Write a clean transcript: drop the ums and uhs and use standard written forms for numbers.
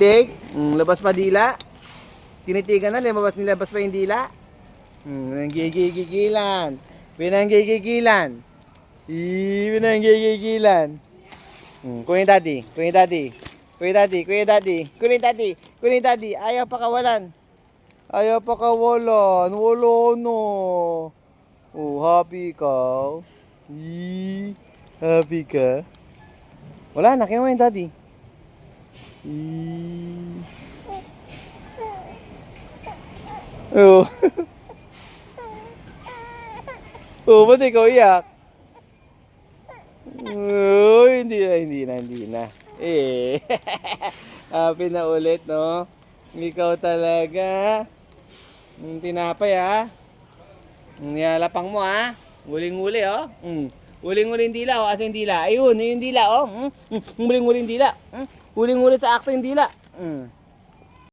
Tinitig. Labas pa dila. Tinitigan na, nilabas pa yung dila. Pinanggigigilan. Pinanggigigilan. Pinanggigigilan. Kunin daddy. Kunin daddy. Kunin daddy. Kunin daddy. Kunin daddy. Kunin daddy. Ayaw pa kawalan. Ayaw pa kawalan. Wala no. Oh, happy ka. Happy ka. Wala na, kinuha yung daddy. Oh. Oh, ba't ikaw iyak? Oh, hindi na. Eh. Happy na ulit, no? Ikaw talaga. Tinapay, ha? Niyalapang mo, ha? Huling-huli, oh. Huling-huli yung dila, oh. Asa yung dila? Ayun, yung dila, oh. Huling-huli yung dila. Huling-huli sa akto yung dila.